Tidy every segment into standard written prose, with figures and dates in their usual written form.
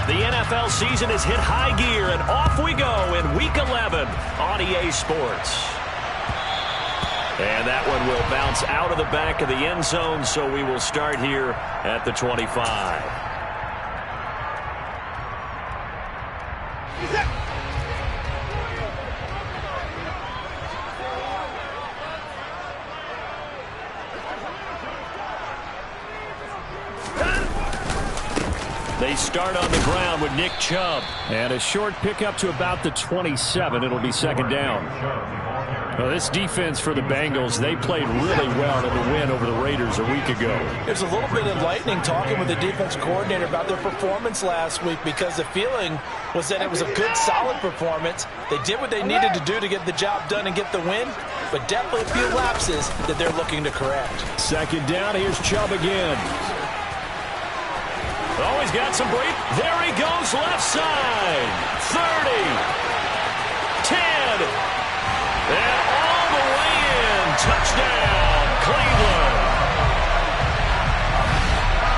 The NFL season has hit high gear, and off we go in Week 11 on EA Sports. And that one will bounce out of the back of the end zone, so we will start here at the 25. They start on the ground with Nick Chubb. And a short pickup to about the 27. It'll be second down. Well, this defense for the Bengals, they played really well in the win over the Raiders a week ago. There's a little bit of lightning talking with the defense coordinator about their performance last week because the feeling was that it was a good, solid performance. They did what they needed to do to get the job done and get the win, but definitely a few lapses that they're looking to correct. Second down, here's Chubb again. Oh, he's got some break. There he goes, left side. 30. 10. And all the way in. Touchdown, Cleveland.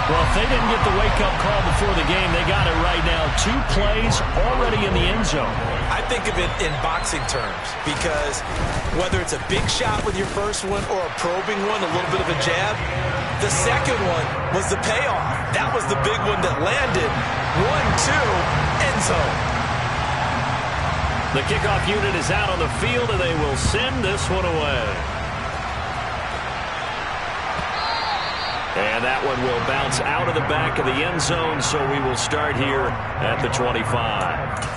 Well, if they didn't get the wake-up call before the game, they got it right now. 2 plays already in the end zone. I think of it in boxing terms because whether it's a big shot with your first one or a probing one, a little bit of a jab, the second one was the payoff. That was the big one that landed. 1-2, end zone. The kickoff unit is out on the field, and they will send this one away. And that one will bounce out of the back of the end zone, so we will start here at the 25.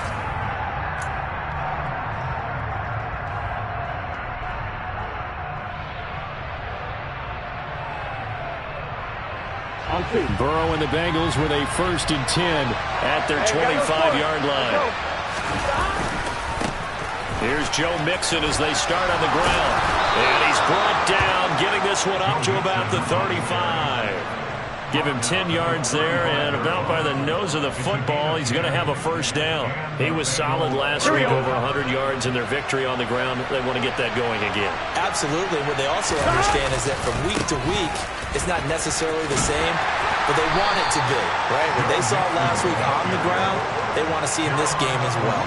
Burrow and the Bengals with a 1st and 10 at their 25-yard line. Here's Joe Mixon as they start on the ground. And he's brought down, getting this one up to about the 35. Give him 10 yards there, and about by the nose of the football, he's going to have a first down. He was solid last week, over 100 yards in their victory on the ground. They want to get that going again. Absolutely. What they also understand is that from week to week, it's not necessarily the same, but they want it to be, right? What they saw last week on the ground, they want to see in this game as well.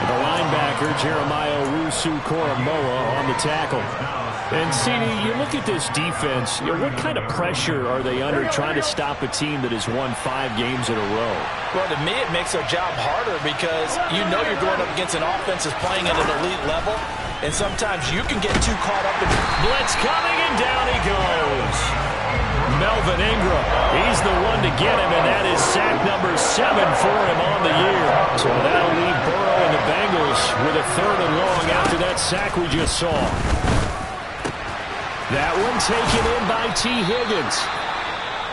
The linebacker, Jeremiah Owusu-Koramoah, on the tackle. And, CD, you look at this defense, what kind of pressure are they under trying to stop a team that has won 5 games in a row? Well, to me, it makes their job harder because you know you're going up against an offense that's playing at an elite level, and sometimes you can get too caught up in blitz coming, and down he goes. Melvin Ingram, he's the one to get him, and that is sack number 7 for him on the year. So that'll leave Burrow and the Bengals with a 3rd and long after that sack we just saw. That one taken in by T. Higgins.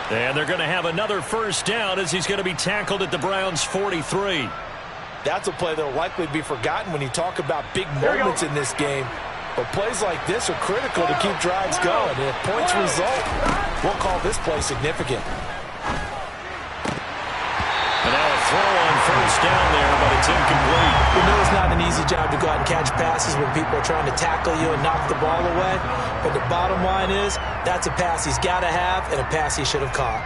And they're going to have another first down as he's going to be tackled at the Browns' 43. That's a play that will likely be forgotten when you talk about big moments in this game. But plays like this are critical to keep drives going. And if points result, we'll call this play significant. And now a throw on first down there, but it's incomplete. You know it's not an easy job to go out and catch passes when people are trying to tackle you and knock the ball away. But the bottom line is, that's a pass he's got to have and a pass he should have caught.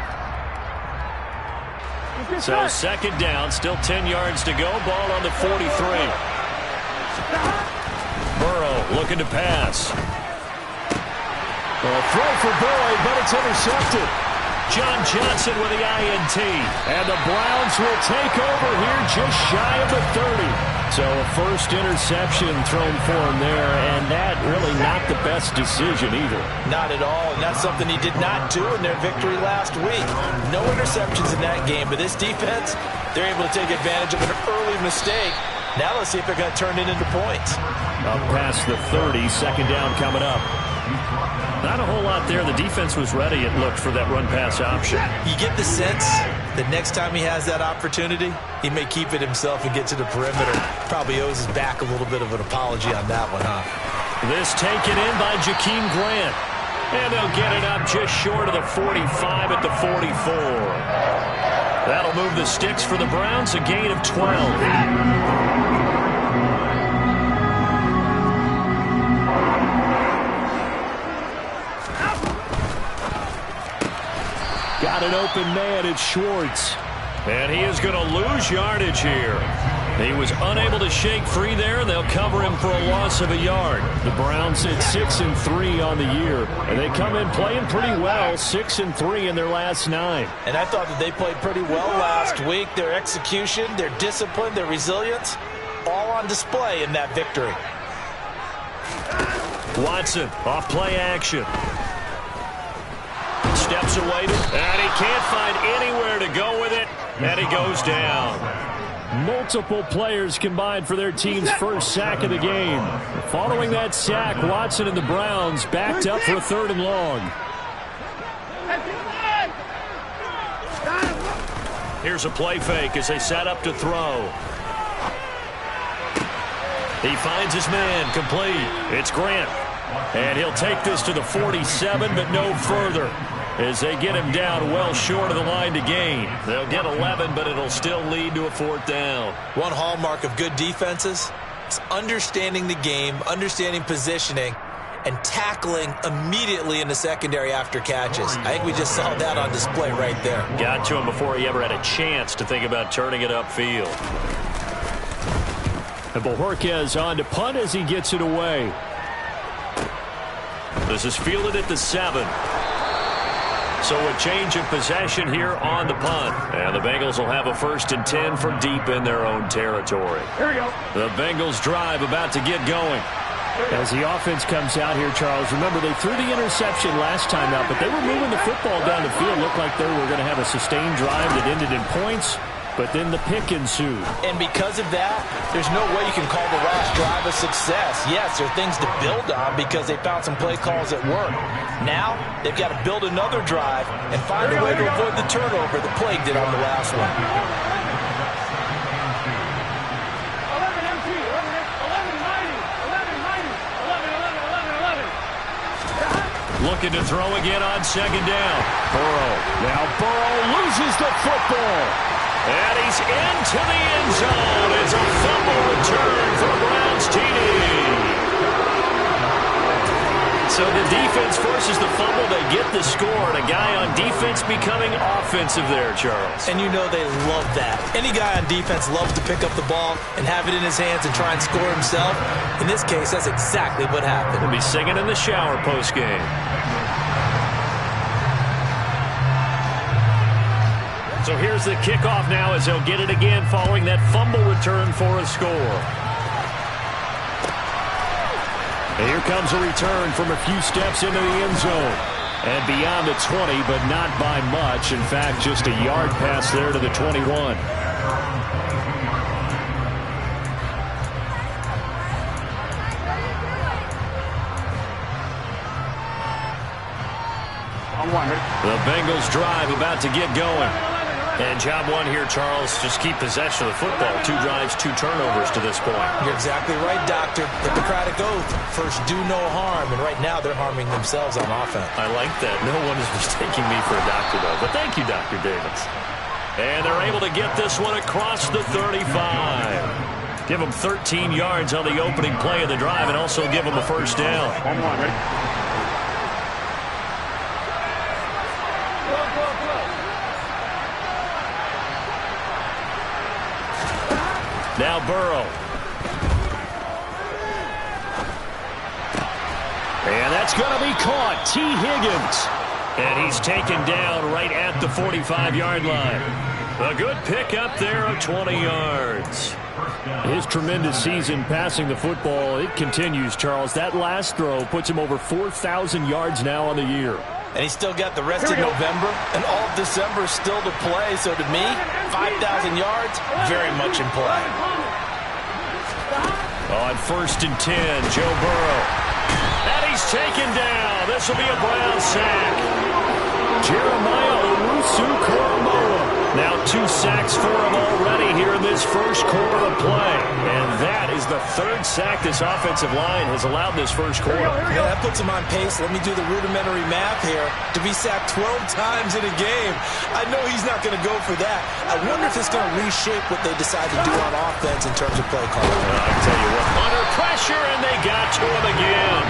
So second down, still 10 yards to go. Ball on the 43. Burrow looking to pass. A throw for Boyd, but it's intercepted. John Johnson with the INT. And the Browns will take over here just shy of the 30. So a first interception thrown for him there, and that really not the best decision either. Not at all, and that's something he did not do in their victory last week. No interceptions in that game, but this defense, they're able to take advantage of an early mistake. Now let's see if they're going to turn it into points. Up past the 30, second down coming up. Not a whole lot there. The defense was ready, it looked, for that run-pass option. You get the sense that next time he has that opportunity, he may keep it himself and get to the perimeter. Probably owes his back a little bit of an apology on that one, huh? This taken in by Jakeem Grant. And they'll get it up just short of the 45 at the 44. That'll move the sticks for the Browns, a gain of 12. Got an open man, it's Schwartz. And he is going to lose yardage here. He was unable to shake free there. They'll cover him for a loss of a yard. The Browns sit 6-3 on the year, and they come in playing pretty well, 6-3 in their last 9. And I thought that they played pretty well last week. Their execution, their discipline, their resilience, all on display in that victory. Watson, off play action. Steps away, and he can't find anywhere to go with it, and he goes down. Multiple players combined for their team's first sack of the game. Following that sack, Watson and the Browns backed up for a 3rd and long. Here's a play fake as they set up to throw. He finds his man, complete. It's Grant. And he'll take this to the 47, but no further, as they get him down well short of the line to gain. They'll get 11, but it'll still lead to a 4th down. One hallmark of good defenses is understanding the game, understanding positioning, and tackling immediately in the secondary after catches. I think we just saw that on display right there. Got to him before he ever had a chance to think about turning it upfield. And Bojorquez on to punt as he gets it away. This is fielded at the 7. So a change of possession here on the punt. And the Bengals will have a 1st and 10 from deep in their own territory. Here we go. The Bengals drive about to get going. As the offense comes out here, Charles, remember they threw the interception last time out, but they were moving the football down the field. Looked like they were going to have a sustained drive that ended in points. But then the pick ensued. And because of that, there's no way you can call the last drive a success. Yes, there are things to build on because they found some play calls that work. Now, they've got to build another drive and find a way to avoid the turnover that plagued it on the last one. Looking to throw again on 2nd down. Burrow. Now Burrow loses the football. And he's into the end zone. It's a fumble return for a Browns TD. So the defense forces the fumble. They get the score. And a guy on defense becoming offensive there, Charles. And you know they love that. Any guy on defense loves to pick up the ball and have it in his hands and try and score himself. In this case, that's exactly what happened. He'll be singing in the shower postgame. So here's the kickoff now as they'll get it again following that fumble return for a score. And here comes a return from a few steps into the end zone. And beyond the 20, but not by much. In fact, just a yard pass there to the 21. The Bengals drive about to get going. And job one here, Charles, just keep possession of the football. 2 drives, 2 turnovers to this point. You're exactly right, Doctor. Hippocratic oath. First, do no harm. And right now, they're harming themselves on offense. I like that. No one is mistaking me for a doctor, though. But thank you, Dr. Davis. And they're able to get this one across the 35. Give them 13 yards on the opening play of the drive and also give them a 1st down. Ready? Now Burrow. And that's going to be caught. T. Higgins. And he's taken down right at the 45-yard line. A good pick up there of 20 yards. His tremendous season passing the football, it continues, Charles. That last throw puts him over 4,000 yards now on the year. And he's still got the rest of November and all of December still to play. So to me, 5,000 yards, very much in play. On 1st and 10, Joe Burrow. And he's taken down. This will be a Brown sack. Jeremiah Owusu-Koramoah. Now 2 sacks for him already here in this first quarter of play. And that is the 3rd sack this offensive line has allowed this first quarter. Yeah, that puts him on pace. Let me do the rudimentary math here. To be sacked 12 times in a game. I know he's not going to go for that. I wonder if it's going to reshape what they decide to do on offense in terms of play calling. I tell you what, under pressure, and they got to him again.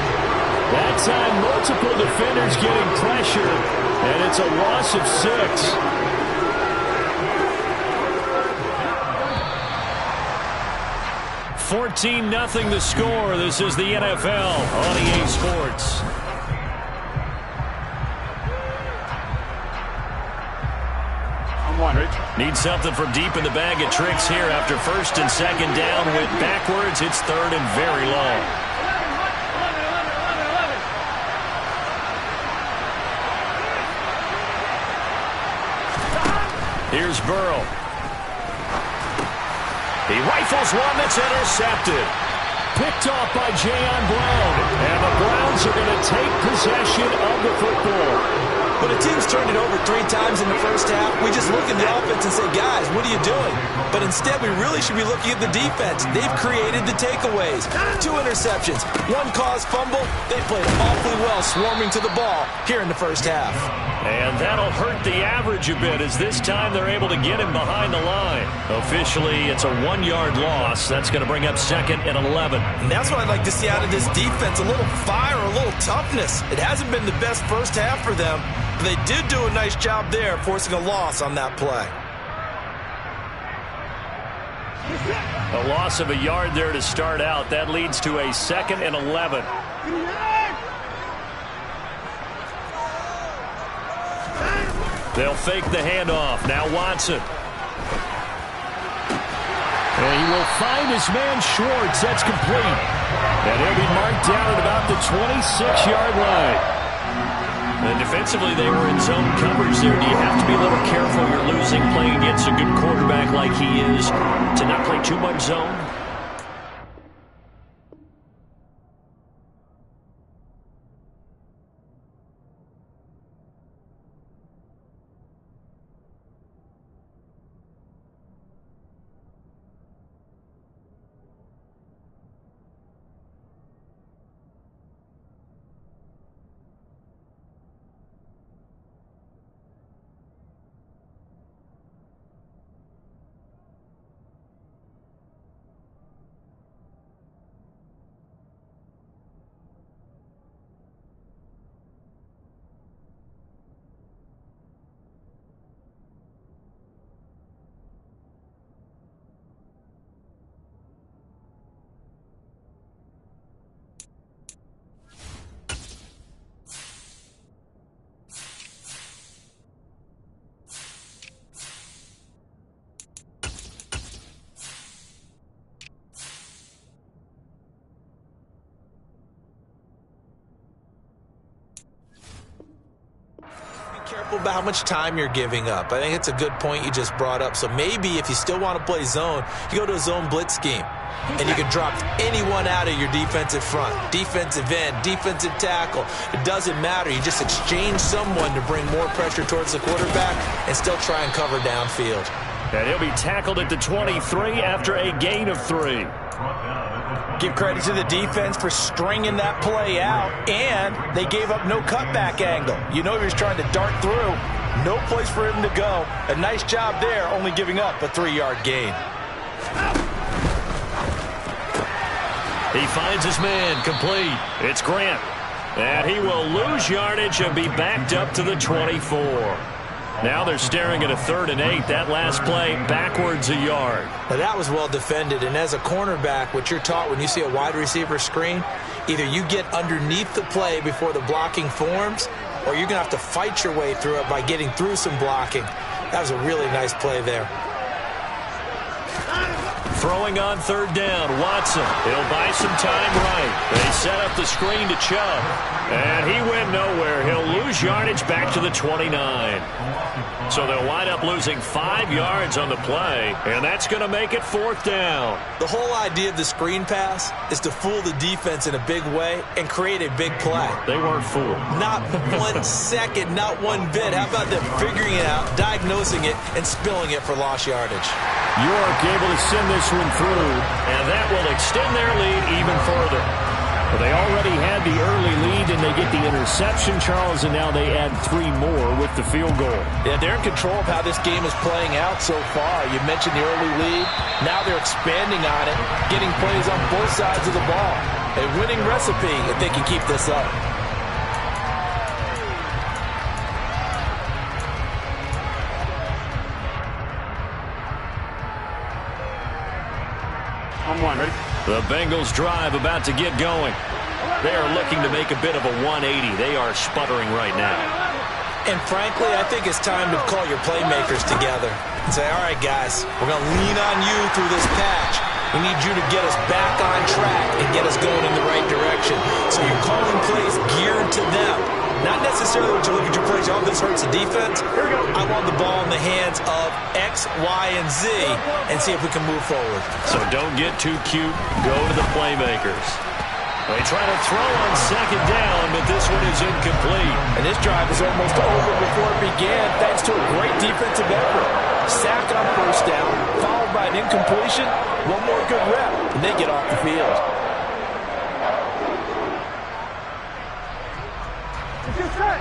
That time, multiple defenders getting pressure, and it's a loss of 6. 14-0 the score. This is the NFL on EA Sports. Need something from deep in the bag of tricks here after first and second down. Went backwards. It's third and very long. Here's Burrow. He rifles one that's intercepted. Picked off by Jayon Brown. And the Browns are going to take possession of the football. When a team's turned it over 3 times in the first half, we just look at the offense and say, guys, what are you doing? But instead, we really should be looking at the defense. They've created the takeaways. 2 interceptions, 1 caused fumble. They played awfully well swarming to the ball here in the first half. And that'll hurt the average a bit as this time they're able to get him behind the line. Officially, it's a 1-yard loss. That's going to bring up 2nd and 11. And that's what I'd like to see out of this defense, a little fire, a little toughness. It hasn't been the best first half for them, but they did do a nice job there forcing a loss on that play. A loss of a yard there to start out. That leads to a 2nd and 11. They'll fake the handoff. Now Watson. And he will find his man Schwartz. That's complete. And he'll be marked down at about the 26-yard line. And defensively, they were in zone coverage there. Do you have to be a little careful? You're losing playing against a good quarterback like he is to not play too much zone? Careful about how much time you're giving up. I think it's a good point you just brought up. So maybe if you still want to play zone, you go to a zone blitz scheme. And you can drop anyone out of your defensive front. Defensive end, defensive tackle. It doesn't matter. You just exchange someone to bring more pressure towards the quarterback and still try and cover downfield. And he'll be tackled at the 23 after a gain of 3. Give credit to the defense for stringing that play out, and they gave up no cutback angle. You know he was trying to dart through. No place for him to go. A nice job there, only giving up a 3-yard gain. He finds his man, complete. It's Grant. And he will lose yardage and be backed up to the 24. Now they're staring at a 3rd and 8. That last play, backwards a yard. Now that was well defended, and as a cornerback, what you're taught when you see a wide receiver screen, either you get underneath the play before the blocking forms, or you're going to have to fight your way through it by getting through some blocking. That was a really nice play there. Throwing on 3rd down, Watson. He'll buy some time right. They set up the screen to Chubb. And he went nowhere. He'll lose yardage back to the 29. So they'll wind up losing 5 yards on the play. And that's going to make it 4th down. The whole idea of the screen pass is to fool the defense in a big way and create a big play. They weren't fooled. Not 1 second, not 1 bit. How about them figuring it out, diagnosing it, and spilling it for lost yardage? York able to send this one through, and that will extend their lead even further. But they already had the early lead, and they get the interception, Charles, and now they add 3 more with the field goal. Yeah, they're in control of how this game is playing out so far. You mentioned the early lead. Now they're expanding on it, getting plays on both sides of the ball. A winning recipe if they can keep this up. On one, ready? The Bengals drive about to get going. They are looking to make a bit of a 180. They are sputtering right now. And frankly, I think it's time to call your playmakers together and say, all right, guys, we're going to lean on you through this patch. We need you to get us back on track and get us going in the right direction. So you're calling plays geared to them. Not necessarily when you look at your plays, oh, this hurts the defense. I want the ball in the hands of X, Y, and Z and see if we can move forward. So don't get too cute. Go to the playmakers. They try to throw on second down, but this one is incomplete. And this drive is almost over before it began, thanks to a great defensive effort. Sack on first down, followed by an incompletion. One more good rep, and they get off the field.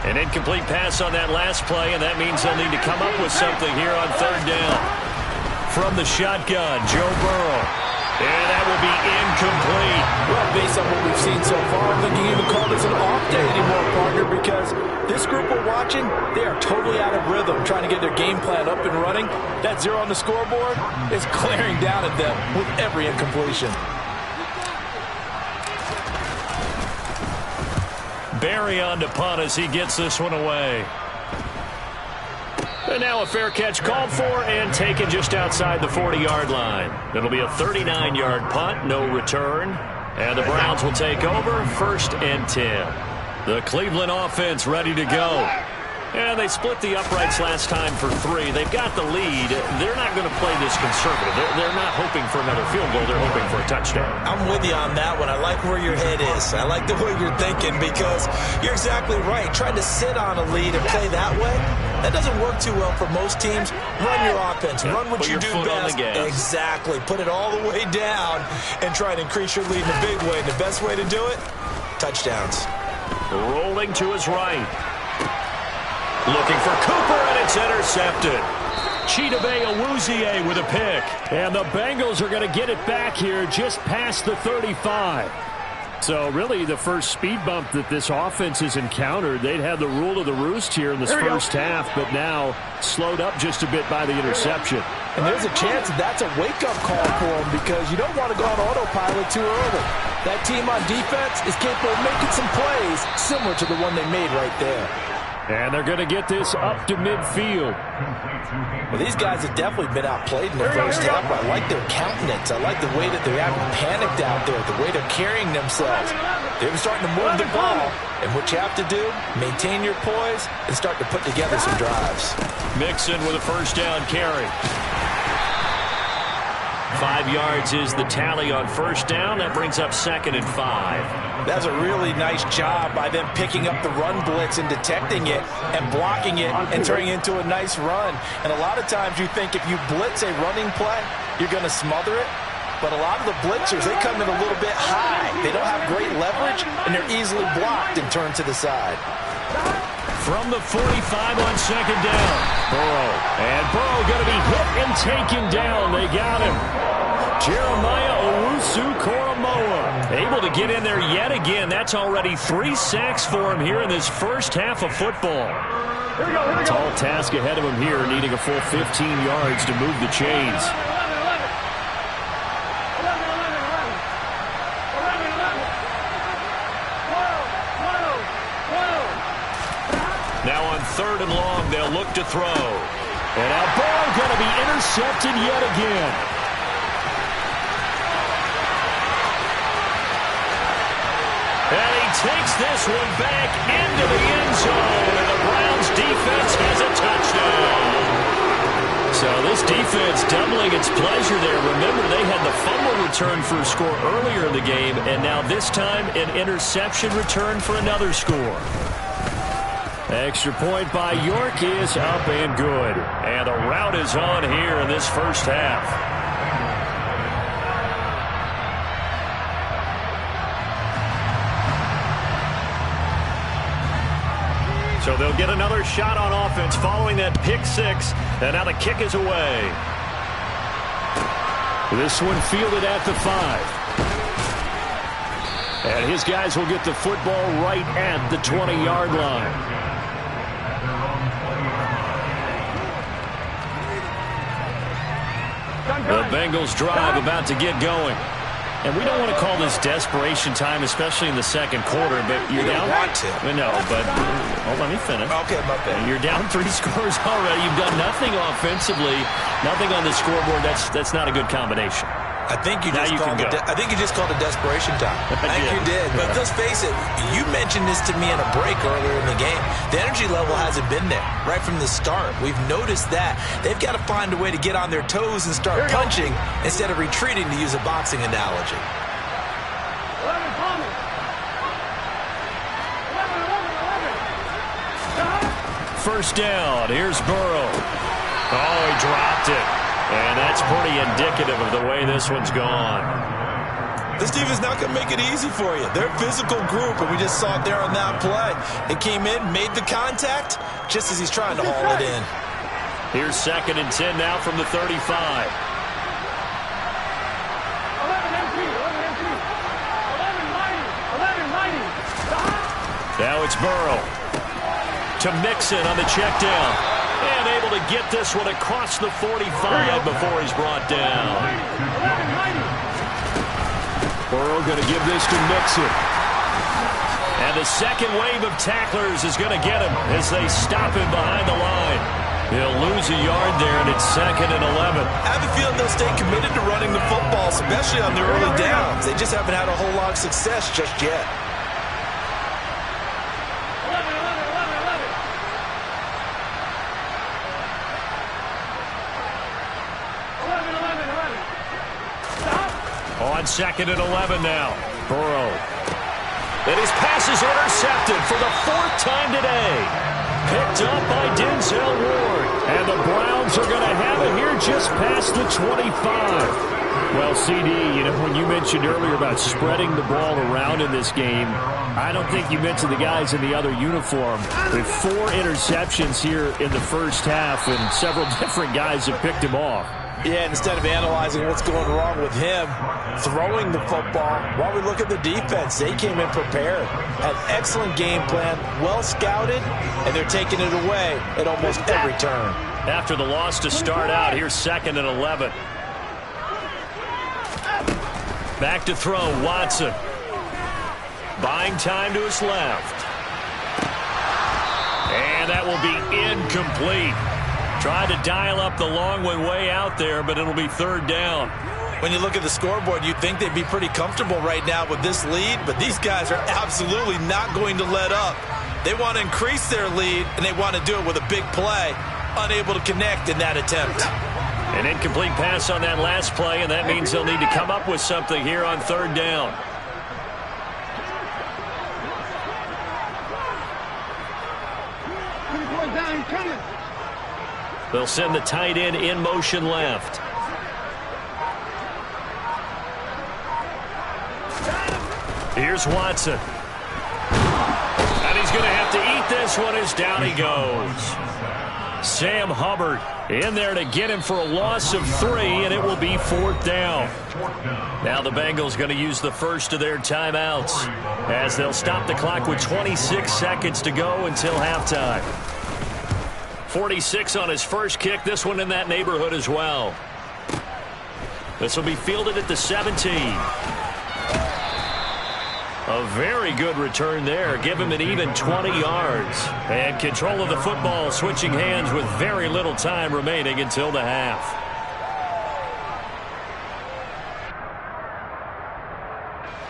An incomplete pass on that last play, and that means they'll need to come up with something here on third down. From the shotgun, Joe Burrow. And that will be incomplete. Well, based on what we've seen so far, I don't think you can even call this an off day anymore, partner, because this group we're watching, they are totally out of rhythm, trying to get their game plan up and running. That zero on the scoreboard is glaring down at them with every incompletion. Barry on to punt as he gets this one away. And now a fair catch called for and taken just outside the 40-yard line. It'll be a 39-yard punt, no return. And the Browns will take over, 1st and 10. The Cleveland offense ready to go. And they split the uprights last time for 3. They've got the lead. They're not going to play this conservative. They're not hoping for another field goal. They're hoping for a touchdown. I'm with you on that one. I like where your head is. I like the way you're thinking because you're exactly right. Trying to sit on a lead and play that way, that doesn't work too well for most teams. Run your offense. Run what you do best. Exactly. Put it all the way down and try and increase your lead in a big way. And the best way to do it, touchdowns. Rolling to his right. Looking for Cooper, and it's intercepted. Chidobe Awuzie with a pick. And the Bengals are going to get it back here just past the 35. So really the first speed bump that this offense has encountered. They'd had the rule of the roost here in this first half, but now slowed up just a bit by the interception. And there's a chance that's a wake-up call for them because you don't want to go on autopilot too early. That team on defense is capable of making some plays similar to the one they made right there. And they're going to get this up to midfield. Well, these guys have definitely been outplayed in the first half. I like their countenance. I like the way that they're having panicked out there, the way they're carrying themselves. They're starting to move the ball. And what you have to do, maintain your poise and start to put together some drives. Mixon with a first down carry. 5 yards is the tally on first down. That brings up 2nd and 5. That's a really nice job by them picking up the run blitz and detecting it and blocking it and turning it into a nice run. And a lot of times you think if you blitz a running play, you're going to smother it. But a lot of the blitzers, they come in a little bit high. They don't have great leverage, and they're easily blocked and turned to the side. From the 45 on second down, Burrow. And Burrow going to be hit and taken down. They got him. Jeremiah Owusu-Koramoah able to get in there yet again. That's already 3 sacks for him here in this first half of football. Tall task ahead of him here, needing a full 15 yards to move the chains. Now on 3rd and long, they'll look to throw. And now Burrow going to be intercepted yet again. And he takes this one back into the end zone, and the Browns defense has a touchdown. So this defense doubling its pleasure there. Remember, they had the fumble return for a score earlier in the game, and now this time an interception return for another score. Extra point by York is up and good. And the rout is on here in this first half. So they'll get another shot on offense following that pick 6. And now the kick is away. This one fielded at the 5. And his guys will get the football right at the 20-yard line. The Bengals drive about to get going. And we don't want to call this desperation time, especially in the second quarter, but you're down. Want to. No, but hold on, let me finish. Okay, my bad. You're down 3 scores already. You've done nothing offensively, nothing on the scoreboard. That's not a good combination. I think you just called it desperation time. I think you did. But let's face it, you mentioned this to me in a break earlier in the game. The energy level hasn't been there right from the start. We've noticed that. They've got to find a way to get on their toes and start punching instead of retreating, to use a boxing analogy. First down. Here's Burrow. Oh, he dropped it. And that's pretty indicative of the way this one's gone. This defense not going to make it easy for you. They're a physical group, and we just saw it there on that play. It came in, made the contact, just as he's trying to haul it in. Here's 2nd and 10 now from the 35. Now it's Burrow to Mixon on the check down. And able to get this one across the 45 before he's brought down. Burrow going to give this to Mixon. And the second wave of tacklers is going to get him as they stop him behind the line. He'll lose a yard there, and it's 2nd and 11. I have a feeling they'll stay committed to running the football, especially on their early downs. They just haven't had a whole lot of success just yet. On 2nd and 11 now. Burrow. And his pass is intercepted for the 4th time today. Picked up by Denzel Ward. And the Browns are going to have it here just past the 25. Well, CD, when you mentioned earlier about spreading the ball around in this game, I don't think you mentioned the guys in the other uniform. With 4 interceptions here in the first half, and several different guys have picked him off. Yeah, instead of analyzing what's going wrong with him, throwing the football, while we look at the defense, they came in prepared, had excellent game plan, well scouted, and they're taking it away at almost every turn. After the loss to start out, here's 2nd and 11. Back to throw, Watson. Buying time to his left. And that will be incomplete. Tried to dial up the long one way out there, but it'll be 3rd down. When you look at the scoreboard, you'd think they'd be pretty comfortable right now with this lead, but these guys are absolutely not going to let up. They want to increase their lead, and they want to do it with a big play, unable to connect in that attempt. An incomplete pass on that last play, and that means they'll need to come up with something here on 3rd down. They'll send the tight end in motion left. Here's Watson. And he's going to have to eat this one as down he goes. Sam Hubbard in there to get him for a loss of 3, and it will be 4th down. Now the Bengals going to use the first of their timeouts as they'll stop the clock with 26 seconds to go until halftime. 46 on his first kick. This one in that neighborhood as well. This will be fielded at the 17. A very good return there. Give him an even 20 yards. And control of the football, switching hands with very little time remaining until the half.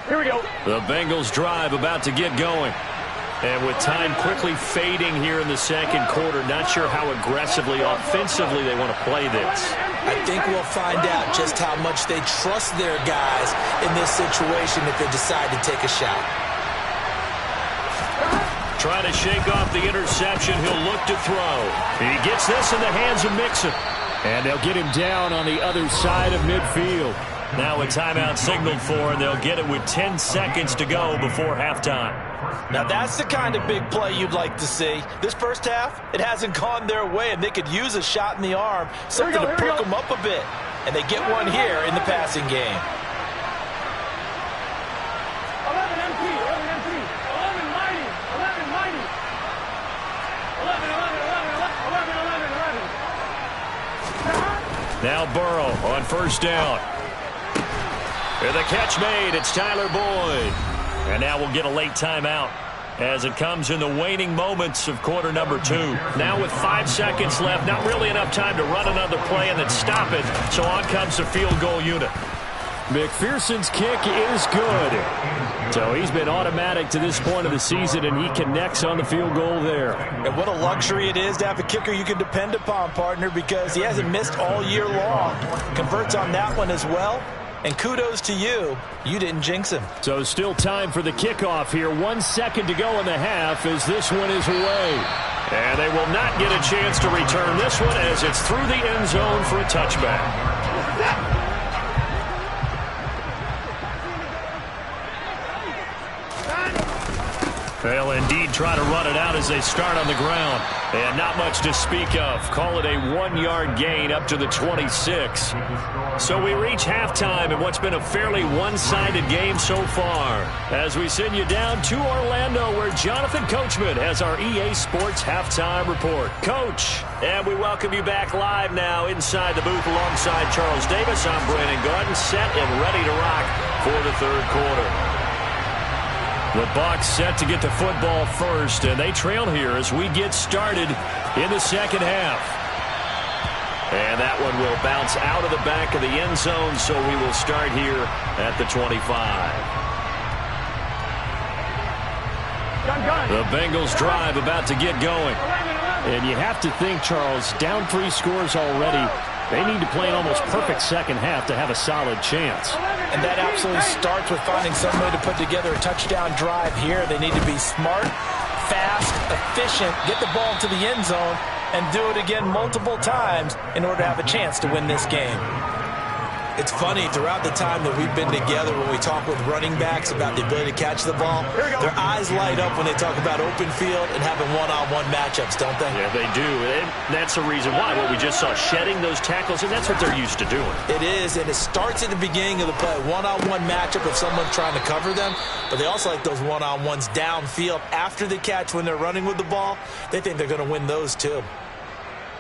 Here we go. The Bengals drive about to get going. And with time quickly fading here in the second quarter, not sure how aggressively, offensively they want to play this. I think we'll find out just how much they trust their guys in this situation if they decide to take a shot. Trying to shake off the interception. He'll look to throw. He gets this in the hands of Mixon. And they'll get him down on the other side of midfield. Now a timeout signaled for, and they'll get it with 10 seconds to go before halftime. Now that's the kind of big play you'd like to see. This first half, it hasn't gone their way, and they could use a shot in the arm, something to perk them up a bit. And they get one here in the passing game. 11 MT, 11 MT, 11 mighty, 11 mighty. 11, 11, 11, 11, 11, 11. Now Burrow on first down. And the catch made. It's Tyler Boyd. And now we'll get a late timeout as it comes in the waning moments of quarter number 2. Now with 5 seconds left, not really enough time to run another play and then stop it. So on comes the field goal unit. McPherson's kick is good. So he's been automatic to this point of the season, and he connects on the field goal there. And what a luxury it is to have a kicker you can depend upon, partner, because he hasn't missed all year long. Converts on that one as well. And kudos to you. You didn't jinx him. So still time for the kickoff here. 1 second to go in the half as this one is away. And they will not get a chance to return this one as it's through the end zone for a touchback. They'll indeed try to run it out as they start on the ground. And not much to speak of. Call it a 1-yard gain up to the 26. So we reach halftime in what's been a fairly one-sided game so far. As we send you down to Orlando, where Jonathan Coachman has our EA Sports halftime report. Coach, and we welcome you back live now inside the booth alongside Charles Davis. I'm Brandon Garden, set and ready to rock for the third quarter. The Bucs set to get the football first, and they trail here as we get started in the second half. And that one will bounce out of the back of the end zone, so we will start here at the 25. The Bengals drive about to get going. And you have to think, Charles, down 3 scores already. They need to play an almost perfect second half to have a solid chance. And that absolutely starts with finding some way to put together a touchdown drive here. They need to be smart, fast, efficient, get the ball to the end zone, and do it again multiple times in order to have a chance to win this game. It's funny, throughout the time that we've been together, when we talk with running backs about the ability to catch the ball, their eyes light up when they talk about open field and having one-on-one matchups, don't they? Yeah, they do. And that's the reason why. What we just saw, shedding those tackles, and that's what they're used to doing. It is, and it starts at the beginning of the play. One-on-one matchup if someone's trying to cover them, but they also like those one-on-ones downfield after the catch when they're running with the ball. They think they're going to win those too.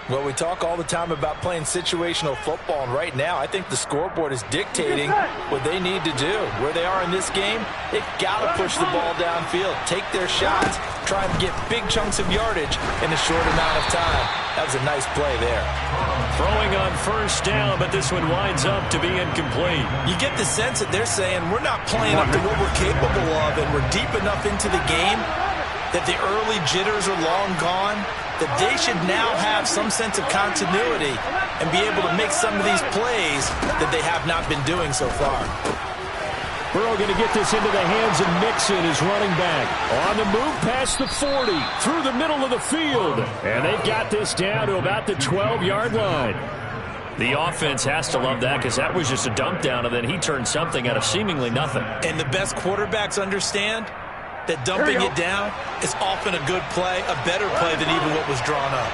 Well, we talk all the time about playing situational football, and right now I think the scoreboard is dictating what they need to do. Where they are in this game, they've got to push the ball downfield, take their shots, try and get big chunks of yardage in a short amount of time. That was a nice play there. Throwing on first down, but this one winds up to be incomplete. You get the sense that they're saying we're not playing up to what we're capable of, and we're deep enough into the game that the early jitters are long gone, that they should now have some sense of continuity and be able to make some of these plays that they have not been doing so far. Burrow going to get this into the hands of Mixon, his running back. On the move past the 40, through the middle of the field. And they've got this down to about the 12-yard line. The offense has to love that because that was just a dump down, and then he turned something out of seemingly nothing. And the best quarterbacks understand that dumping it down is often a good play, a better play than even what was drawn up.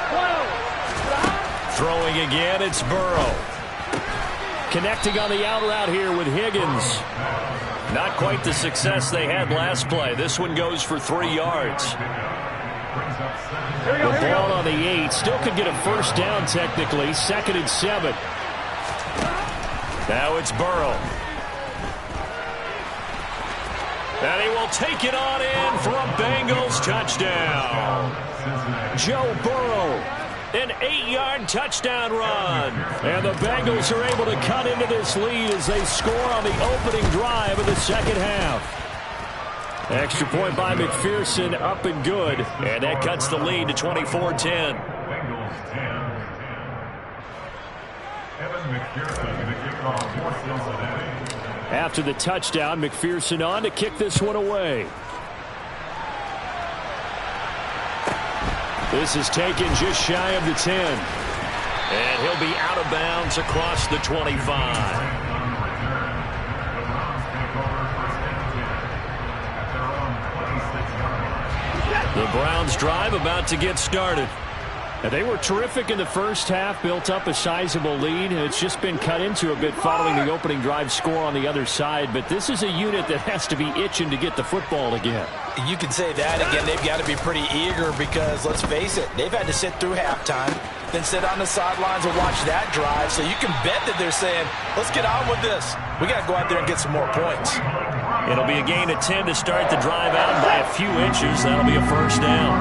12. Throwing again, it's Burrow. Connecting on the out route here with Higgins. Not quite the success they had last play. This one goes for 3 yards. The ball on the 8. Still could get a first down technically. 2nd and 7. Now it's Burrow. And he will take it on in for a Bengals touchdown. Joe Burrow. An 8-yard touchdown run. And the Bengals are able to cut into this lead as they score on the opening drive of the second half. Extra point by McPherson, up and good. And that cuts the lead to 24-10. After the touchdown, McPherson on to kick this one away. This is taken just shy of the 10. And he'll be out of bounds across the 25. The Browns drive about to get started. They were terrific in the first half, built up a sizable lead. It's just been cut into a bit following the opening drive score on the other side. But this is a unit that has to be itching to get the football again. You can say that again. They've got to be pretty eager because, let's face it, they've had to sit through halftime, then sit on the sidelines and watch that drive. So you can bet that they're saying, let's get on with this. We got to go out there and get some more points. It'll be a gain of 10 to start the drive out by a few inches. That'll be a first down.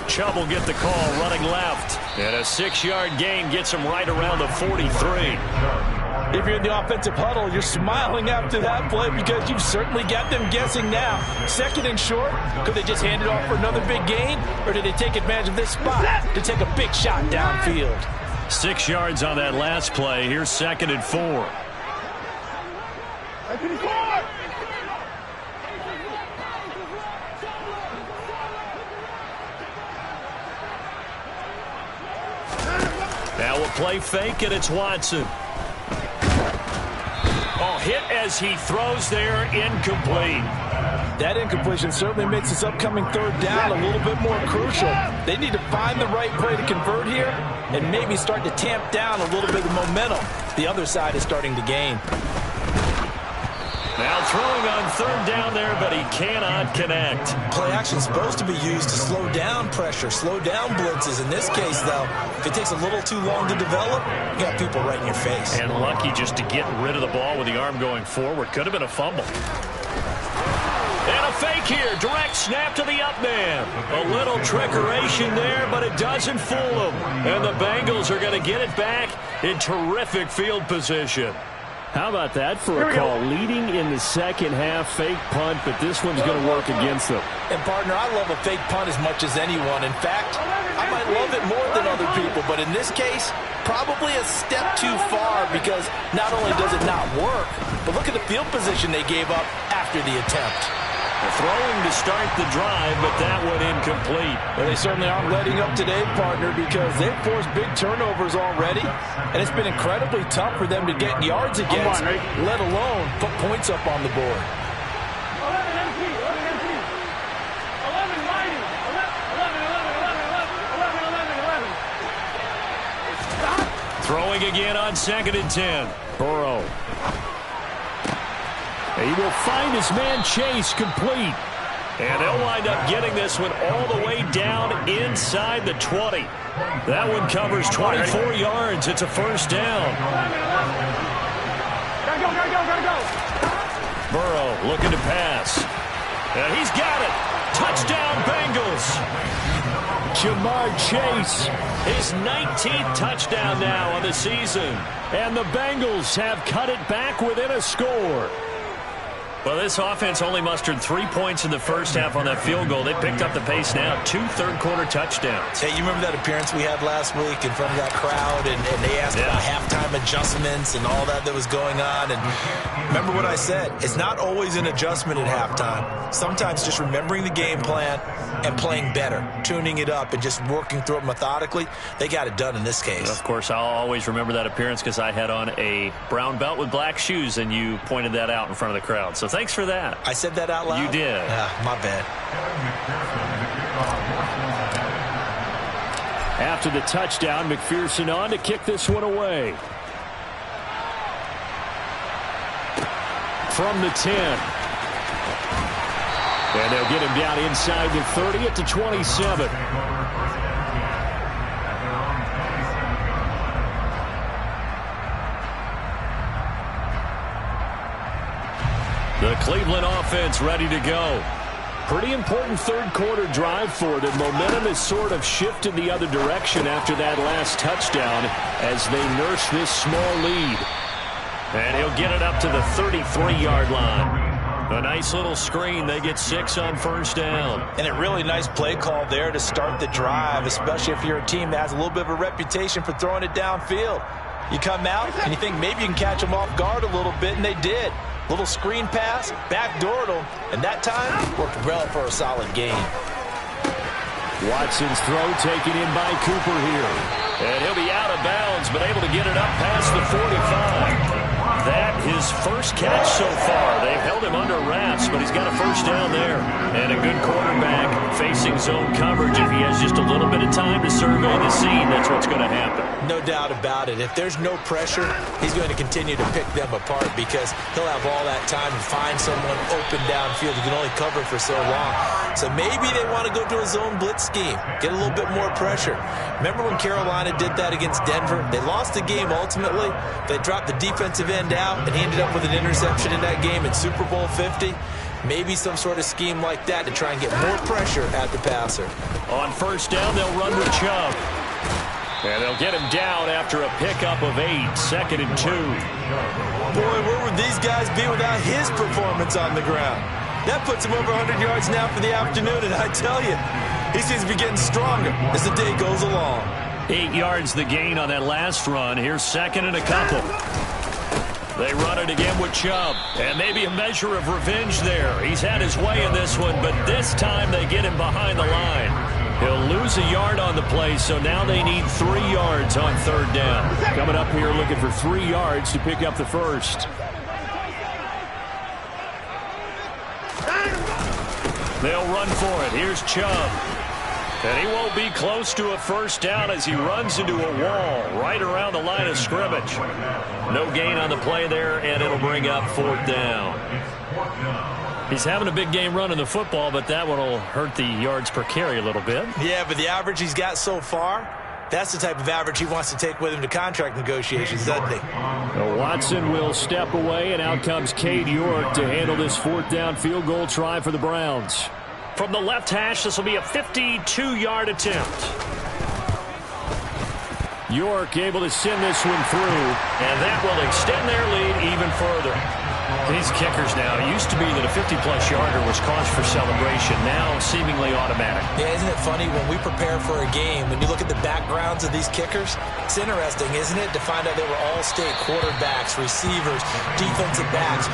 Chubb will get the call running left. And a 6-yard gain gets him right around the 43. If you're in the offensive huddle, you're smiling after that play because you've certainly got them guessing now. Second and short, could they just hand it off for another big gain? Or did they take advantage of this spot to take a big shot downfield? 6 yards on that last play. Here's 2nd and 4. Now we'll play fake, and it's Watson. Oh, hit as he throws there, incomplete. That incompletion certainly makes this upcoming third down a little bit more crucial. They need to find the right play to convert here and maybe start to tamp down a little bit of momentum. The other side is starting to gain. Now throwing on third down there, but he cannot connect. Play action is supposed to be used to slow down pressure, slow down blitzes. In this case, though, if it takes a little too long to develop, you got people right in your face. And lucky just to get rid of the ball with the arm going forward. Could have been a fumble. And a fake here. Direct snap to the up man. A little trickeration there, but it doesn't fool them. And the Bengals are going to get it back in terrific field position. How about that for a call? Leading in the second half, fake punt, but this one's going to work against them. And, partner, I love a fake punt as much as anyone. In fact, I might love it more than other people, but in this case, probably a step too far because not only does it not work, but look at the field position they gave up after the attempt. Throwing to start the drive, but that one incomplete. Well, they certainly aren't letting up today, partner, because they've forced big turnovers already, and it's been incredibly tough for them to get yards against, let alone put points up on the board. 11 MP, 11 MP. 11 mighty. 11. Throwing again on 2nd and 10. Burrow. He will find his man Chase complete. And they'll wind up getting this one all the way down inside the 20. That one covers 24 yards. It's a first down. Gotta go. Burrow looking to pass. And he's got it. Touchdown, Bengals. Jamar Chase, his 19th touchdown now on the season. And the Bengals have cut it back within a score. Well, this offense only mustered 3 points in the first half on that field goal. They picked up the pace now. 2 third-quarter touchdowns. Hey, you remember that appearance we had last week in front of that crowd, and they asked about halftime adjustments and all that was going on. And remember what I said. It's not always an adjustment at halftime. Sometimes just remembering the game plan and playing better, tuning it up and just working through it methodically. They got it done in this case. Of course, I'll always remember that appearance because I had on a brown belt with black shoes, and you pointed that out in front of the crowd. So thanks for that. I said that out loud? You did. My bad. After the touchdown, McPherson on to kick this one away. From the 10. And they'll get him down inside the 30 at the 27. The Cleveland offense ready to go. Pretty important third-quarter drive for them. Momentum has sort of shifted the other direction after that last touchdown as they nurse this small lead. And he'll get it up to the 33-yard line. A nice little screen. They get 6 on first down. And a really nice play call there to start the drive, especially if you're a team that has a little bit of a reputation for throwing it downfield. You come out and you think maybe you can catch them off guard a little bit, and they did. Little screen pass, backdoored them, and that time worked well for a solid gain. Watson's throw taken in by Cooper here. And he'll be out of bounds, but able to get it up past the 45. That his first catch so far. They've held him under under wraps, but he's got a first down there. And a good quarterback facing zone coverage. If he has just a little bit of time to survey the scene, that's what's going to happen. No doubt about it. If there's no pressure, he's going to continue to pick them apart because he'll have all that time to find someone open downfield. He can only cover for so long. So maybe they want to go to a zone blitz scheme, get a little bit more pressure. Remember when Carolina did that against Denver? They lost the game ultimately. They dropped the defensive end out, and he ended up with an interception in that game in Super Bowl 50. Maybe some sort of scheme like that to try and get more pressure at the passer. On first down, they'll run with Chubb. And they'll get him down after a pickup of 8, 2nd and 2. Boy, where would these guys be without his performance on the ground? That puts him over 100 yards now for the afternoon, and I tell you, he seems to be getting stronger as the day goes along. 8 yards the gain on that last run. Here's 2nd and a couple. They run it again with Chubb, and maybe a measure of revenge there. He's had his way in this one, but this time they get him behind the line. He'll lose a yard on the play, so now they need 3 yards on third down. Coming up here looking for 3 yards to pick up the first. They'll run for it. Here's Chubb. And he won't be close to a first down as he runs into a wall right around the line of scrimmage. No gain on the play there, and it'll bring up 4th down. He's having a big game running the football, but that one will hurt the yards per carry a little bit. Yeah, but the average he's got so far, that's the type of average he wants to take with him to contract negotiations, doesn't he? Well, Watson will step away, and out comes Cade York to handle this 4th down field goal try for the Browns. From the left hash, this will be a 52-yard attempt. York able to send this one through. And that will extend their lead even further. These kickers now, it used to be that a 50-plus yarder was cause for celebration, now seemingly automatic. Yeah, isn't it funny when we prepare for a game, when you look at the backgrounds of these kickers, it's interesting, isn't it, to find out they were all-state quarterbacks, receivers, defensive backs,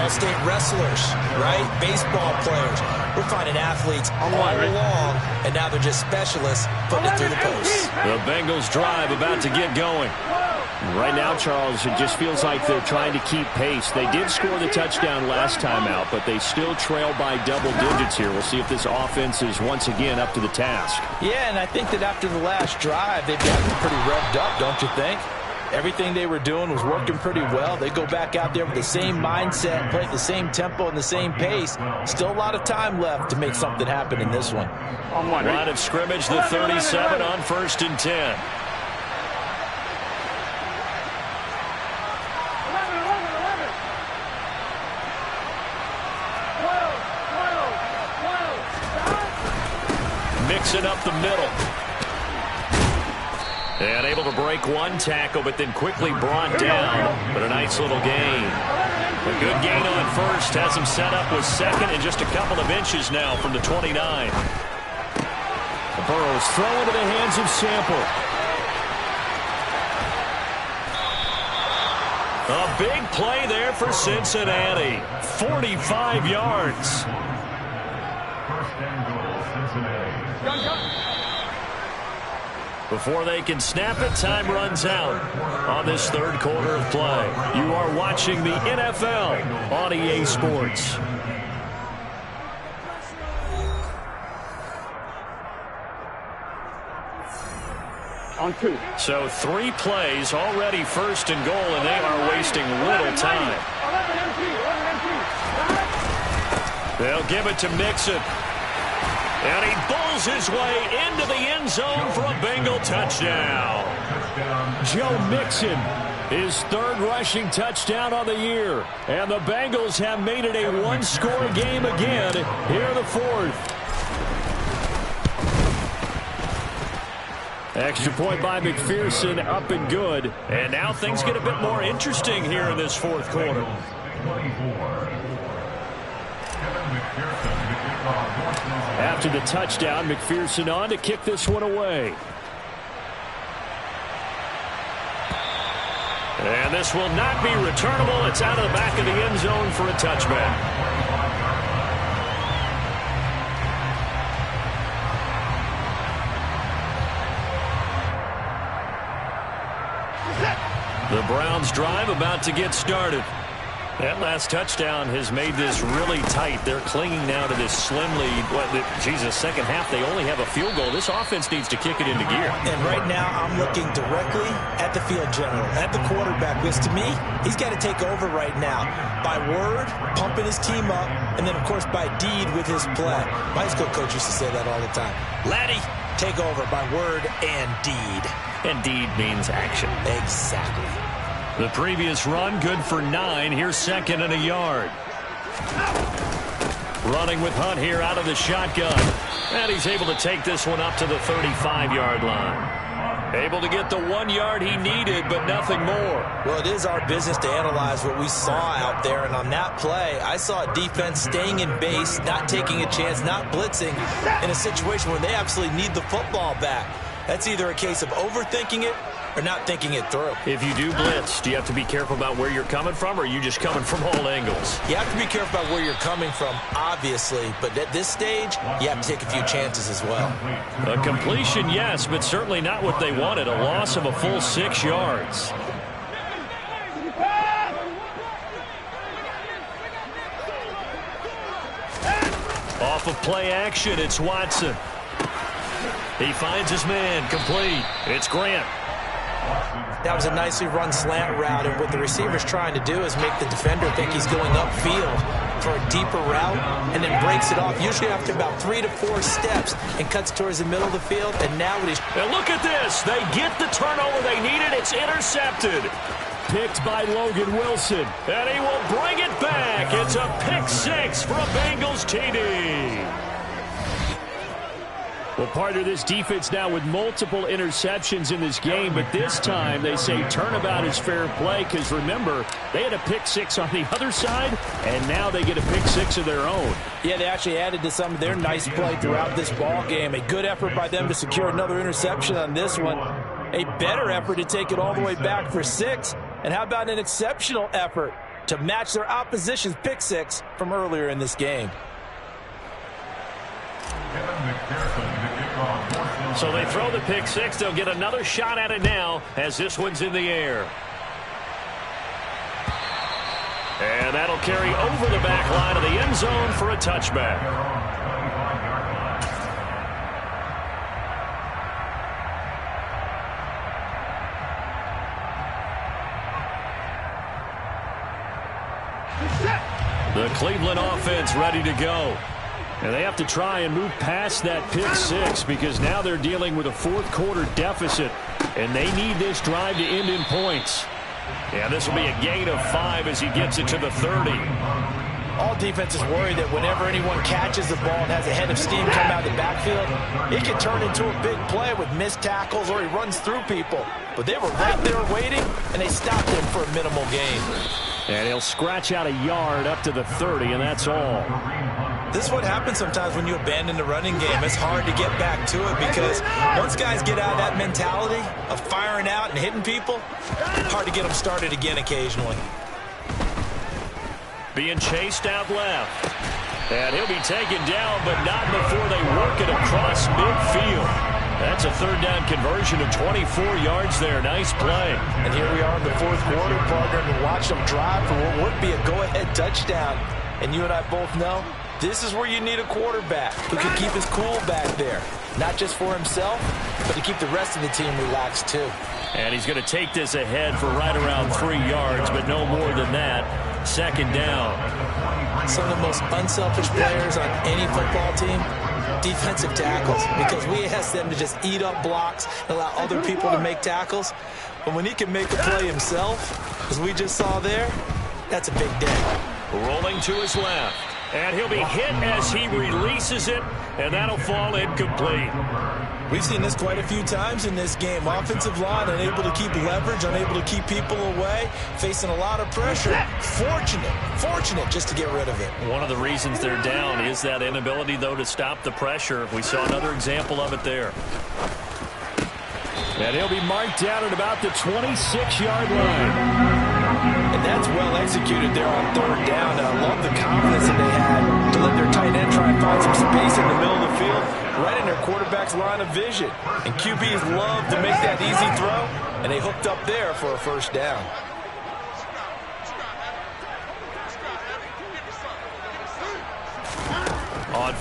all-state wrestlers, right? Baseball players. We're finding athletes all along, and now they're just specialists putting it through the posts. The Bengals drive about to get going. Right now, Charles, it just feels like they're trying to keep pace. They did score the touchdown last time out, but they still trail by double digits here. We'll see if this offense is once again up to the task. Yeah, and I think that after the last drive, they've gotten pretty revved up, don't you think? Everything they were doing was working pretty well. They go back out there with the same mindset, play at the same tempo and the same pace. Still a lot of time left to make something happen in this one. Line of scrimmage, the 37 on 1st and 10. Mixing up the middle. And able to break one tackle, but then quickly brought down. But a nice little gain. A good gain on first. Has him set up with 2nd and just a couple of inches now from the 29. Burrow's throw into the hands of Sample. A big play there for Cincinnati. 45 yards. Before they can snap it, time runs out on this 3rd quarter of play. You are watching the NFL on EA Sports. On 2. So 3 plays, already 1st and goal, and they are wasting little time. 11 empty. They'll give it to Mixon. And he bulls his way into the end zone for a Bengal touchdown. Joe Mixon, his 3rd rushing touchdown on the year. And the Bengals have made it a 1-score game again here in the 4th. Extra point by McPherson, up and good. And now things get a bit more interesting here in this 4th quarter. After the touchdown, McPherson on to kick this one away. And this will not be returnable. It's out of the back of the end zone for a touchback. The Browns drive about to get started. That last touchdown has made this really tight. They're clinging now to this slim lead. Second half, they only have a field goal. This offense needs to kick it into gear. And right now, I'm looking directly at the field general, at the quarterback, because to me, he's got to take over right now. By word, pumping his team up, and then, of course, by deed with his play. My high school coach used to say that all the time. Laddie, take over by word and deed. And deed means action. Exactly. The previous run, good for 9. Here's second and a yard. Running with Hunt here out of the shotgun. And he's able to take this one up to the 35-yard line. Able to get the 1 yard he needed, but nothing more. Well, it is our business to analyze what we saw out there. And on that play, I saw a defense staying in base, not taking a chance, not blitzing in a situation where they absolutely need the football back. That's either a case of overthinking it or not thinking it through. If you do blitz, do you have to be careful about where you're coming from, or are you just coming from all angles? You have to be careful about where you're coming from, obviously, but at this stage, you have to take a few chances as well. A completion, yes, but certainly not what they wanted. A loss of a full 6 yards. Off of play action, it's Watson. He finds his man, complete. It's Grant. That was a nicely run slant route, and what the receiver's trying to do is make the defender think he's going upfield for a deeper route, and then breaks it off, usually after about 3 to 4 steps, and cuts towards the middle of the field, and now what he's... And look at this. They get the turnover they needed. It's intercepted. Picked by Logan Wilson, and he will bring it back. It's a pick 6 for a Bengals TD. Well, part of this defense now with multiple interceptions in this game, but this time they say turnabout is fair play because, remember, they had a pick 6 on the other side, and now they get a pick 6 of their own. Yeah, they actually added to some of their nice play throughout this ball game. A good effort by them to secure another interception on this one. A better effort to take it all the way back for 6. And how about an exceptional effort to match their opposition's pick 6 from earlier in this game? So they throw the pick 6. They'll get another shot at it now as this one's in the air. And that'll carry over the back line of the end zone for a touchback. The Cleveland offense ready to go. And they have to try and move past that pick 6 because now they're dealing with a fourth-quarter deficit, and they need this drive to end in points. Yeah, this will be a gain of 5 as he gets it to the 30. All defenses worry that whenever anyone catches the ball and has a head of steam come out of the backfield, it can turn into a big play with missed tackles or he runs through people. But they were right there waiting, and they stopped him for a minimal gain. And he'll scratch out a yard up to the 30, and that's all. This is what happens sometimes when you abandon the running game. It's hard to get back to it because once guys get out of that mentality of firing out and hitting people, hard to get them started again occasionally. Being chased out left. And he'll be taken down, but not before they work it across midfield. That's a third down conversion of 24 yards there. Nice play. And here we are in the fourth quarter, partner, and watch them drive for what would be a go-ahead touchdown. And you and I both know this is where you need a quarterback who can keep his cool back there. Not just for himself, but to keep the rest of the team relaxed too. And he's going to take this ahead for right around 3 yards, but no more than that. Second down. Some of the most unselfish players on any football team, defensive tackles, because we ask them to just eat up blocks and allow other people to make tackles. But when he can make a play himself, as we just saw there, that's a big day. Rolling to his left. And he'll be hit as he releases it, and that'll fall incomplete. We've seen this quite a few times in this game. Offensive line unable to keep leverage, unable to keep people away, facing a lot of pressure. Fortunate just to get rid of it. One of the reasons they're down is that inability, though, to stop the pressure. We saw another example of it there. And he'll be marked down at about the 26-yard line. And that's well executed there on third down. I love the confidence that they had to let their tight end try and find some space in the middle of the field, right in their quarterback's line of vision. And QBs love to make that easy throw, and they hooked up there for a first down.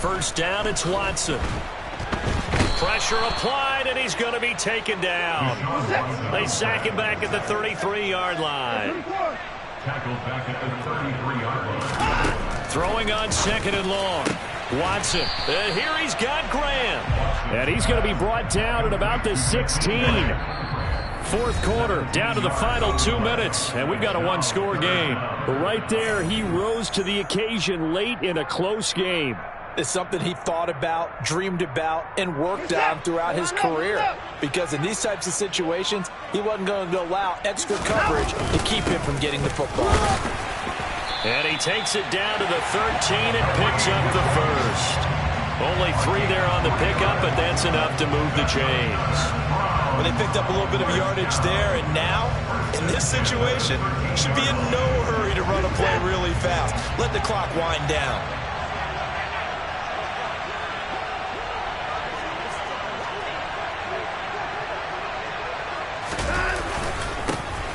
first down, it's Watson. Pressure applied, and he's going to be taken down. They sack him back at the 33-yard line. Tackled back at the 33-yard line. Throwing on second and long. Watson. And here he's got Graham. And he's going to be brought down at about the 16. Fourth quarter, down to the final 2 minutes, and we've got a one-score game. But right there, he rose to the occasion late in a close game. It's something he thought about, dreamed about, and worked on throughout his career. Because in these types of situations, he wasn't going to allow extra coverage to keep him from getting the football. And he takes it down to the 13 and picks up the first. Only 3 there on the pickup, but that's enough to move the chains. Well, they picked up a little bit of yardage there, and now, in this situation, should be in no hurry to run a play really fast. Let the clock wind down.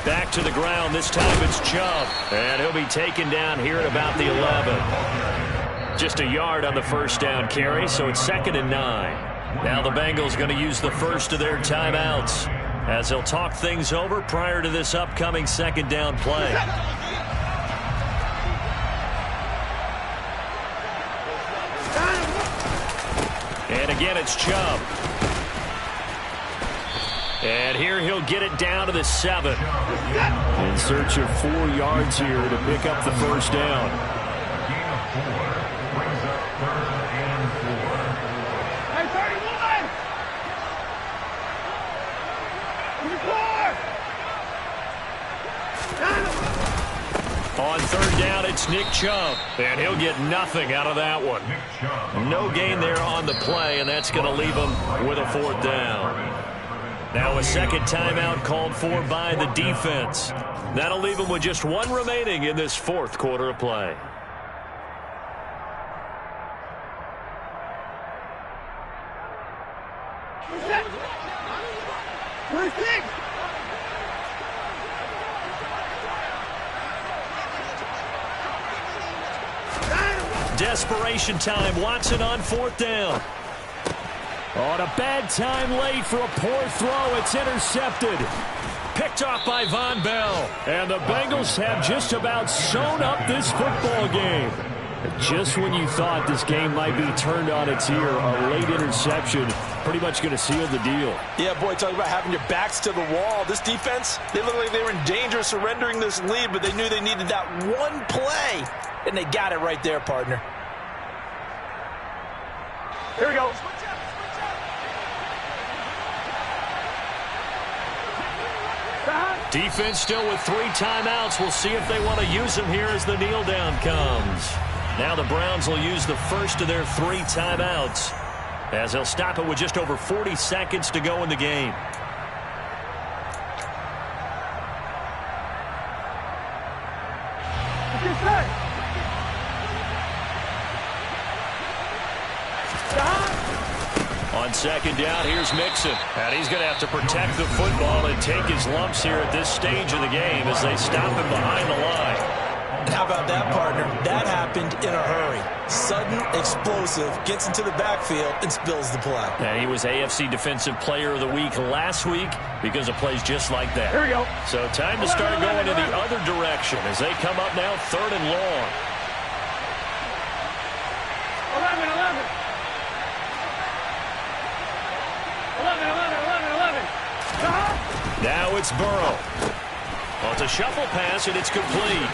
Back to the ground. This time it's Chubb. And he'll be taken down here at about the 11. Just a yard on the first down carry, so it's 2nd and 9. Now the Bengals going to use the first of their timeouts as they'll talk things over prior to this upcoming second down play. And again, it's Chubb. And here he'll get it down to the 7. In search of 4 yards here to pick up the first down. Gain of 4 brings up 3rd and 4. Hey, 31! 24! On 3rd down, it's Nick Chubb. And he'll get nothing out of that one. No gain there on the play, and that's going to leave him with a 4th down. Now a second timeout called for by the defense. That'll leave them with just 1 remaining in this 4th quarter of play. Desperation time. Watson on 4th down. On a bad time late for a poor throw. It's intercepted. Picked off by Von Bell. And the Bengals have just about sewn up this football game. Just when you thought this game might be turned on its ear, a late interception pretty much going to seal the deal. Yeah, boy, talking about having your backs to the wall. This defense, they looked like they were in danger of surrendering this lead, but they knew they needed that one play, and they got it right there, partner. Here we go. Defense still with 3 timeouts. We'll see if they want to use them here as the kneel down comes. Now the Browns will use the first of their 3 timeouts as they'll stop it with just over 40 seconds to go in the game. On 2nd down, here's Mixon. And he's going to have to protect the football and take his lumps here at this stage of the game as they stop him behind the line. And how about that, partner? That happened in a hurry. Sudden, explosive, gets into the backfield and spills the play. And he was AFC Defensive Player of the Week last week because of plays just like that. Here we go. So time to start going in the other direction as they come up now 3rd and long. 11. 11. Now it's Burrow. Well, it's a shuffle pass, and it's complete.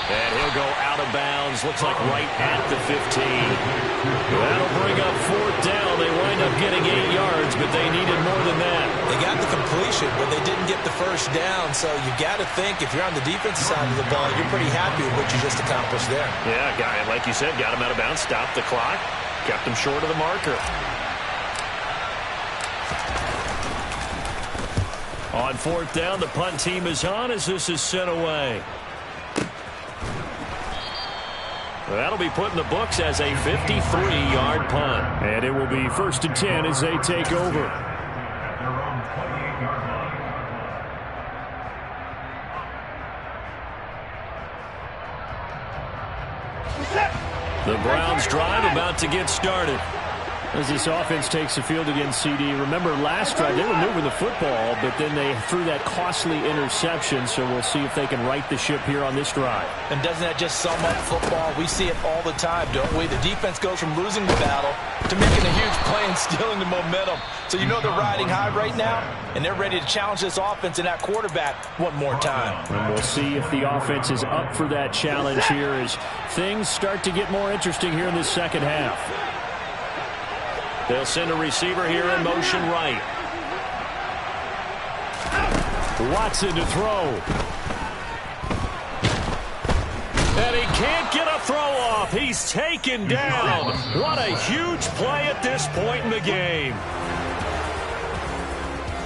And he'll go out of bounds. Looks like right at the 15. That'll bring up 4th down. They wind up getting 8 yards, but they needed more than that. They got the completion, but they didn't get the first down. So you got to think, if you're on the defensive side of the ball, you're pretty happy with what you just accomplished there. Yeah, guy, like you said, got him out of bounds, stopped the clock, kept him short of the marker. On 4th down, the punt team is on as this is sent away. That'll be put in the books as a 53-yard punt. And it will be 1st and 10 as they take over. At their own 28-yard line. The Browns drive about to get started. As this offense takes the field against CD, remember last drive they were moving the football, but then they threw that costly interception, so we'll see if they can right the ship here on this drive. And doesn't that just sum up football? We see it all the time, don't we? The defense goes from losing the battle to making a huge play and stealing the momentum. So you know they're riding high right now, and they're ready to challenge this offense and that quarterback one more time. And we'll see if the offense is up for that challenge here as things start to get more interesting here in this second half. They'll send a receiver here in motion right. Watson to throw. And he can't get a throw off. He's taken down. What a huge play at this point in the game.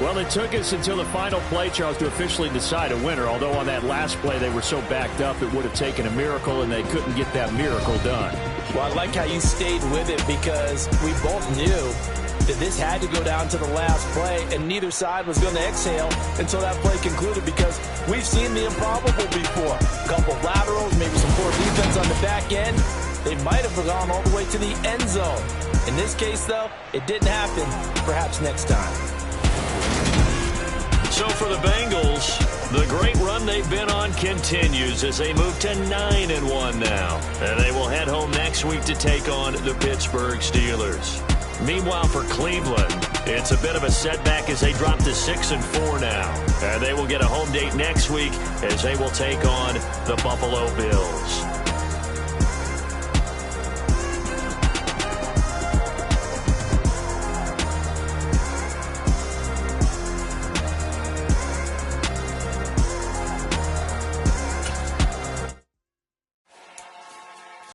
Well, it took us until the final play, Charles, to officially decide a winner, although on that last play they were so backed up it would have taken a miracle, and they couldn't get that miracle done. Well, I like how you stayed with it because we both knew that this had to go down to the last play, and neither side was going to exhale until that play concluded because we've seen the improbable before. A couple of laterals, maybe some poor defense on the back end. They might have gone all the way to the end zone. In this case, though, it didn't happen. Perhaps next time. So for the Bengals, the great run they've been on continues as they move to 9-1 now. And they will head home next week to take on the Pittsburgh Steelers. Meanwhile, for Cleveland, it's a bit of a setback as they drop to 6-4 now. And they will get a home date next week as they will take on the Buffalo Bills.